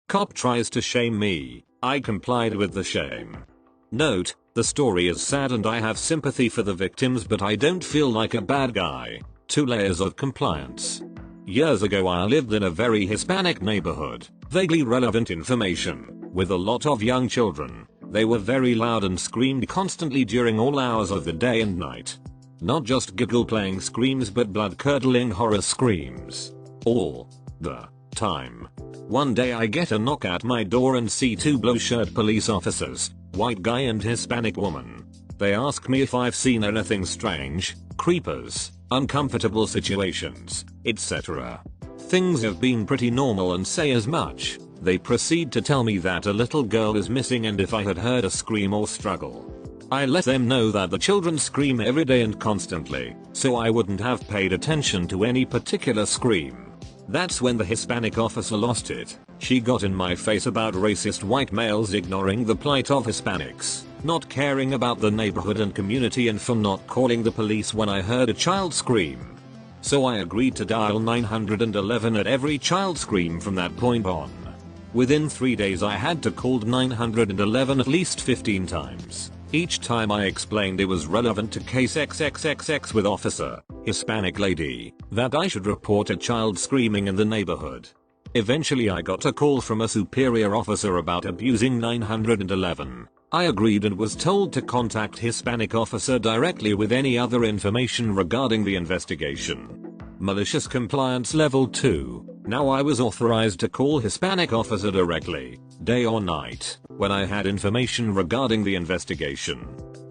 Cop tries to shame me. I complied with the shame. Note, the story is sad and I have sympathy for the victims, but I don't feel like a bad guy. 2 layers of compliance. Years ago I lived in a very Hispanic neighborhood. Vaguely relevant information, with a lot of young children. They were very loud and screamed constantly during all hours of the day and night. Not just giggle-playing screams but blood-curdling horror screams. All the time. One day I get a knock at my door and see 2 blue-shirt police officers, white guy and Hispanic woman. They ask me if I've seen anything strange, creepers, uncomfortable situations, etc. Things have been pretty normal and say as much. They proceed to tell me that a little girl is missing and if I had heard a scream or struggle. I let them know that the children scream every day and constantly, so I wouldn't have paid attention to any particular scream. That's when the Hispanic officer lost it. She got in my face about racist white males ignoring the plight of Hispanics, not caring about the neighborhood and community, and for not calling the police when I heard a child scream. So I agreed to dial 911 at every child scream from that point on. Within 3 days I had to call 911 at least 15 times. Each time I explained it was relevant to case XXXX with officer, Hispanic lady, that I should report a child screaming in the neighborhood. Eventually I got a call from a superior officer about abusing 911. I agreed and was told to contact Hispanic officer directly with any other information regarding the investigation. Malicious compliance level 2. Now I was authorized to call Hispanic officer directly, day or night, when I had information regarding the investigation.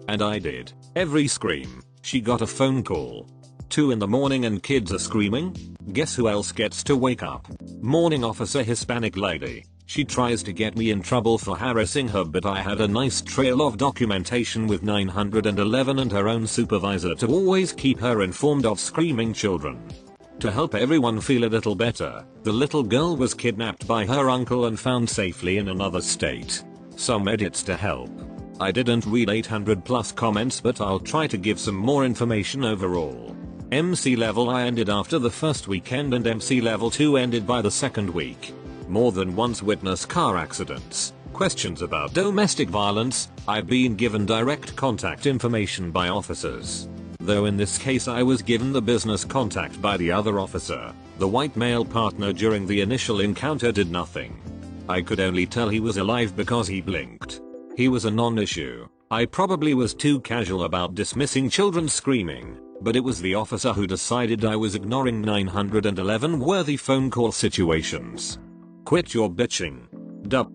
And I did. Every scream, she got a phone call. 2 in the morning and kids are screaming? Guess who else gets to wake up? Morning officer Hispanic lady. She tries to get me in trouble for harassing her, but I had a nice trail of documentation with 911 and her own supervisor to always keep her informed of screaming children. To help everyone feel a little better, the little girl was kidnapped by her uncle and found safely in another state. Some edits to help. I didn't read 800+ comments, but I'll try to give some more information overall. MC level I ended after the first weekend and MC level 2 ended by the second week. More than once witnessed car accidents. Questions about domestic violence. I've been given direct contact information by officers. Though in this case I was given the business contact by the other officer. The white male partner during the initial encounter did nothing. I could only tell he was alive because he blinked. He was a non-issue. I probably was too casual about dismissing children screaming, but it was the officer who decided I was ignoring 911 worthy phone call situations. Quit your bitching.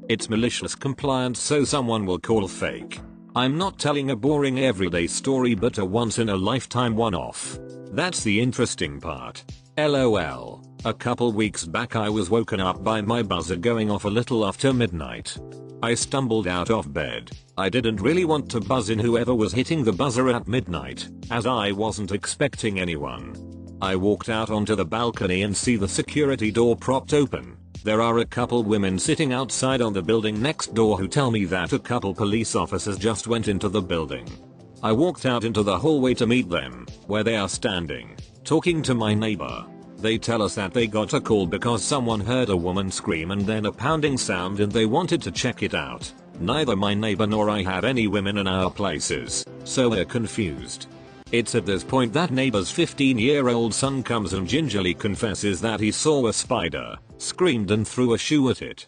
It's malicious compliance, so someone will call fake. I'm not telling a boring everyday story but a once in a lifetime one-off. That's the interesting part. LOL. A couple weeks back I was woken up by my buzzer going off a little after midnight. I stumbled out of bed. I didn't really want to buzz in whoever was hitting the buzzer at midnight, as I wasn't expecting anyone. I walked out onto the balcony and see the security door propped open. There are a couple women sitting outside on the building next door who tell me that a couple police officers just went into the building. I walked out into the hallway to meet them, where they are standing, talking to my neighbor. They tell us that they got a call because someone heard a woman scream and then a pounding sound and they wanted to check it out. Neither my neighbor nor I have any women in our places, so we're confused. It's at this point that neighbor's 15-year-old son comes and gingerly confesses that he saw a spider, screamed and threw a shoe at it.